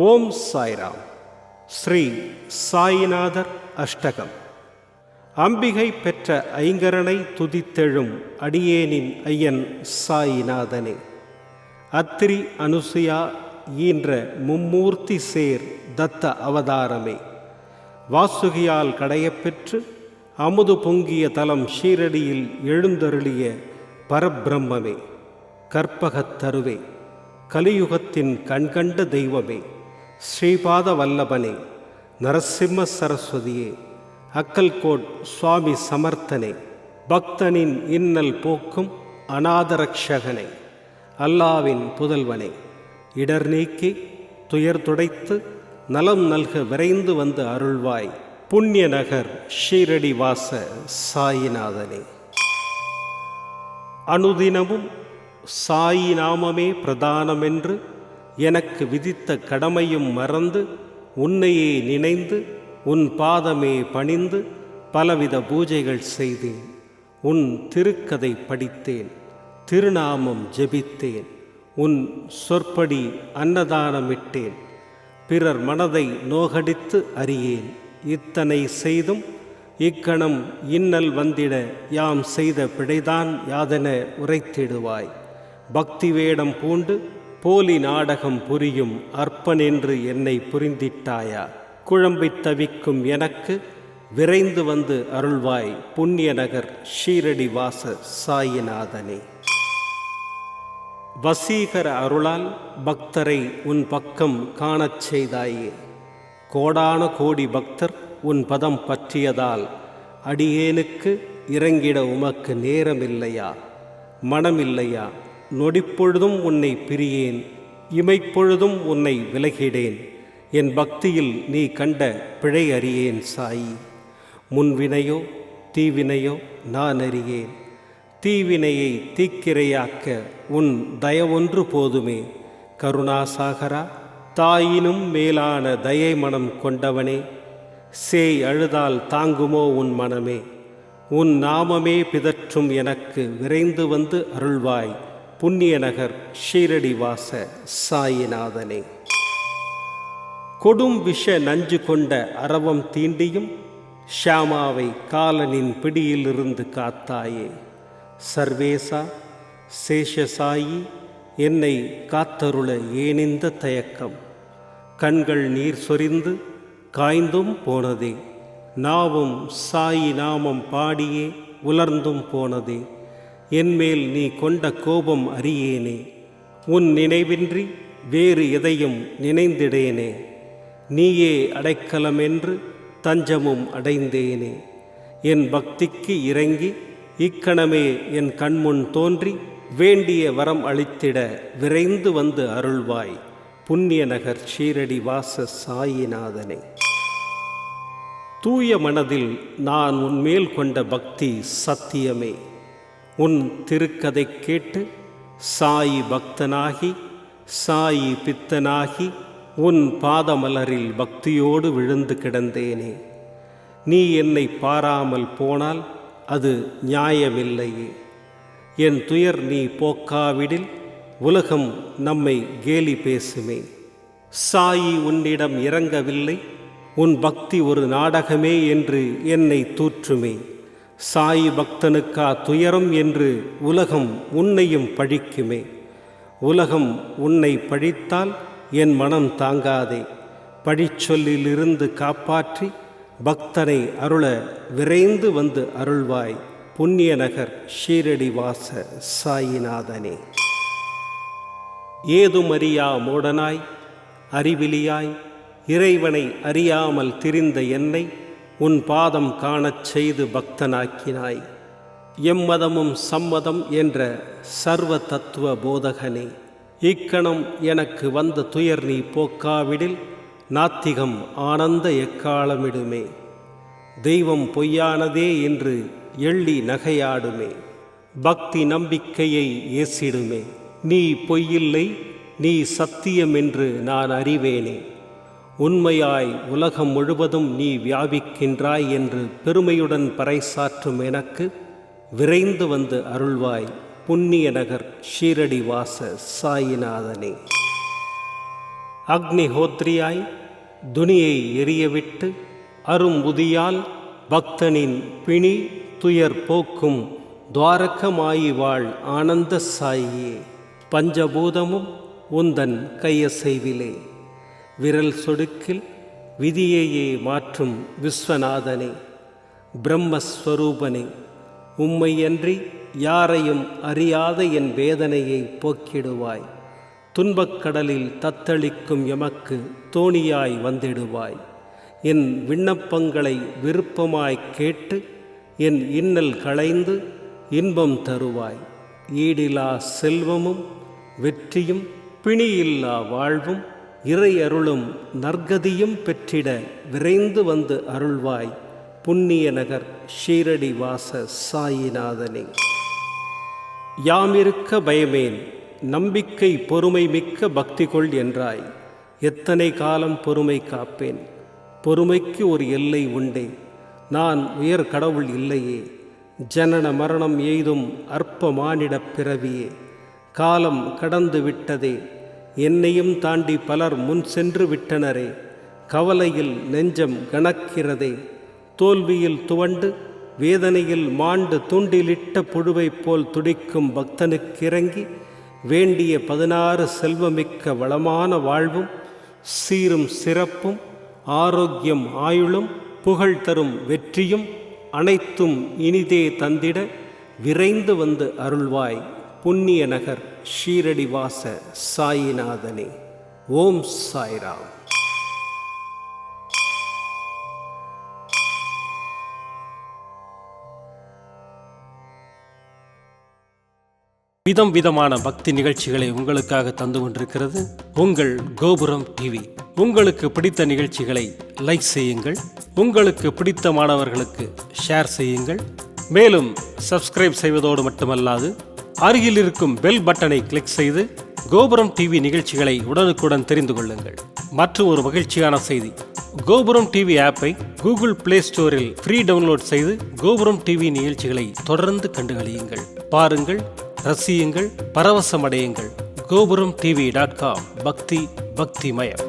ஓம் சாய்ராம். ஸ்ரீ சாயிநாதர் அஷ்டகம். அம்பிகை பெற்ற ஐங்கரனை துதித்தெழும் அடியேனின் ஐயன் சாயிநாதனே. அத்திரி அனுசுயா ஈன்ற மும்மூர்த்தி சேர் தத்த அவதாரமே. வாசுகியால் கடையப்பெற்று அமுது பொங்கிய தலம் ஷீரடியில் எழுந்தருளிய பரபிரம்மே. கற்பகத் தருவே, கலியுகத்தின் கண்கண்ட தெய்வமே, ஸ்ரீபாத வல்லபனே, நரசிம்ம சரஸ்வதியே, அக்கல்கோட் சுவாமி சமர்த்தனே, பக்தனின் இன்னல் போக்கும் அநாதரக்ஷகனே, அல்லாவின் புதல்வனே, இடர் நீக்கி துயர் துடைத்து நலம் நல்க விரைந்து வந்து அருள்வாய் புண்ணிய நகர் ஷீரடி வாச சாயிநாதனே. அனுதினமும் சாயி நாமமே பிரதானமென்று எனக்கு விதித்த கடமையும் மறந்து உன்னையே நினைந்து உன் பாதமே பணிந்து பலவித பூஜைகள் செய்தேன். உன் திருக்கதை படித்தேன், திருநாமம் ஜெபித்தேன், உன் சொற்படி அன்னதானமிட்டேன், பிறர் மனதை நோகடித்து அறியேன். இத்தனை செய்தும் இக்கணம் இன்னல் வந்திட யாம் செய்த பிழைதான் யாதென உரைத்திடுவாய். பக்தி வேடம் பூண்டு போலி நாடகம் புரியும் அற்பனென்று என்னை புரிந்திட்டாயா? குழம்பித் தவிக்கும் எனக்கு விரைந்து வந்து அருள்வாய் புண்ணிய நகர் ஷீரடி வாச சாயிநாதனே. வசீகர அருளால் பக்தரை உன் பக்கம் காணச் செய்தாயே. கோடான கோடி பக்தர் உன் பதம் பற்றியதால் அடியேனுக்கு இறங்கிட உமக்கு நேரமில்லையா, மனமில்லையா? நொடிப்பொழுதும் உன்னை பிரியேன், இமைப்பொழுதும் உன்னை விலகிடேன். என் பக்தியில் நீ கண்ட பிழை அறியேன் சாயி. முன்வினையோ தீவினையோ நான் அறியேன். தீவினையை தீக்கிரையாக்க உன் தயவொன்று போதுமே. கருணாசாகரா, தாயினும் மேலான தயை மனம் கொண்டவனே, சேய் அழுதால் தாங்குமோ உன் மனமே? உன் நாமமே பிதற்றும் எனக்கு விரைந்து வந்து அருள்வாய் புண்ணிய நகர் ஷீரடி வாச சாயிநாதனே. கொடும் விஷ நஞ்சு கொண்ட அரவம் தீண்டியும் ஷியாமாவை காலனின் பிடியிலிருந்து காத்தாயே. சர்வேசா சேஷசாயி, என்னை காத்தருள ஏனிந்த தயக்கம்? கண்கள் நீர் சொரிந்து காய்ந்தும் போனதே, நாவும் சாயி நாமம் பாடியே உலர்ந்தும் போனதே. என்மேல் நீ கொண்ட கோபம் அறியேனே, உன் நினைவின்றி வேறு எதையும் நினைந்திடேனே. நீயே அடைக்கலமென்று தஞ்சமும் அடைந்தேனே. என் பக்திக்கு இறங்கி இக்கணமே என் கண்முன் தோன்றி வேண்டிய வரம் அளித்திட விரைந்து வந்து அருள்வாய் புண்ணிய நகர் ஷீரடி வாச சாயிநாதனே. தூய மனதில் நான் உன்மேல் கொண்ட பக்தி சத்தியமே. உன் திருக்கதை கேட்டு சாயி பக்தனாகி சாயி பித்தனாகி உன் பாதமலரில் பக்தியோடு விழுந்து கிடந்தேனே. நீ என்னை பாராமல் போனால் அது நியாயமில்லையே. என் துயர் நீ போக்காவிடில் உலகம் நம்மை கேலி பேசுமே. சாயி உன்னிடம் இறங்கவில்லை, உன் பக்தி ஒரு நாடகமே என்று என்னை தூற்றுமே. சாயி பக்தனுக்கா துயரம் என்று உலகம் உன்னையும் பழிக்குமே. உலகம் உன்னை பழித்தால் என் மனம் தாங்காதே. பழிச்சொல்லிலிருந்து காப்பாற்றி பக்தனை அருள விரைந்து வந்து அருள்வாய் புண்ணிய நகர் ஷீரடி வாச சாயிநாதனே. ஏதுமறியா மூடனாய் அறிவிலியாய் இறைவனை அறியாமல் திரிந்த என்னை உன் பாதம் காணச் செய்து பக்தனாக்கினாய். எம்மதமும் சம்மதம் என்ற சர்வ தத்துவ போதகனே, இக்கணம் எனக்கு வந்த துயர் நீ போக்காவிடில் நாத்திகம் ஆனந்த எக்காலமிடுமே. தெய்வம் பொய்யானதே என்று எள்ளி நகையாடுமே. பக்தி நம்பிக்கையை ஏசிடுமே. நீ பொய்யில்லை, நீ சத்தியம் என்று நான் அறிவேனே. உண்மையாய் உலகம் முழுவதும் நீ வியாபிக்கின்றாய் என்று பெருமையுடன் பறைசாற்றும் எனக்கு விரைந்து வந்து அருள்வாய் புண்ணிய நகர் ஷீரடி வாச சாயிநாதனே. அக்னிஹோத்ரியாய் துனியை எரியவிட்டு அரும்புதியால் பக்தனின் பிணி துயர் போக்கும் துவாரகமாயி வாழ் ஆனந்த சாயியே. பஞ்சபூதமும் உந்தன் கையசைவிலே விரல் சொடுக்கில் விதியையே மாற்றும் விஸ்வநாதனே, பிரம்மஸ்வரூபனே, உம்மையன்றி யாரையும் அறியாத என் வேதனையை போக்கிடுவாய். துன்பக்கடலில் தத்தளிக்கும் எமக்கு தோணியாய் வந்திடுவாய். என் விண்ணப்பங்களை விருப்பமாய் கேட்டு என் இன்னல் களைந்து இன்பம் தருவாய். ஈடிலா செல்வமும் வெற்றியும் பிணியில்லா வாழ்வும் இறை அருளும் நற்கதியும் பெற்றிட விரைந்து வந்து அருள்வாய். புண்ணிய நகர் ஷீரடி வாச சாயிநாதனே. யாமிருக்க பயமேன், நம்பிக்கை பொறுமை மிக்க பக்தி கொள் என்றாய். எத்தனை காலம் பொறுமை காப்பேன்? பொறுமைக்கு ஒரு எல்லை உண்டே. நான் உயர் கடவுள் இல்லையே. ஜனன மரணம் எய்தும் அற்ப மானிடப் பிறவியே. காலம் கடந்து விட்டதே, என்னையும் தாண்டி பலர் முன் சென்று விட்டனரே. கவலையில் நெஞ்சம் கணக்கிறதே. தோல்வியில் துவண்டு வேதனையில் மாண்டு தூண்டிலிட்ட புழுவைப் போல் துடிக்கும் பக்தனுக்கிறங்கி வேண்டிய 16 செல்வமிக்க வளமான வாழ்வும் சீரும் சிறப்பும் ஆரோக்கியம் ஆயுளும் புகழ் தரும் வெற்றியும் அனைத்தும் இனிதே தந்திட விரைந்து வந்து அருள்வாய். புண்ணிய நகர் ஷீரடி வாச சாயிநாதனே. ஓம் சாய்ராம். விதம் விதமான பக்தி நிகழ்ச்சிகளை உங்களுக்காக தந்து கொண்டிருக்கிறது உங்கள் கோபுரம் டிவி. உங்களுக்கு பிடித்த நிகழ்ச்சிகளை லைக் செய்யுங்கள், உங்களுக்கு பிடித்த மாணவர்களுக்கு ஷேர் செய்யுங்கள். மேலும் சப்ஸ்கிரைப் செய்வதோடு மட்டுமல்லாது அருகில் இருக்கும் பெல் பட்டனை கிளிக் செய்து கோபுரம் டிவி நிகழ்ச்சிகளை உடனுக்குடன் தெரிந்து கொள்ளுங்கள். மற்றும் ஒரு மகிழ்ச்சியான செய்தி, கோபுரம் டிவி ஆப்பை கூகுள் பிளே ஸ்டோரில் ஃப்ரீ டவுன்லோட் செய்து கோபுரம் டிவி நிகழ்ச்சிகளை தொடர்ந்து கண்டுகளியுங்கள். பாருங்கள், ரசியுங்கள், பரவசமடையுங்கள். gopuramtv.com. பக்தி பக்திமயம்.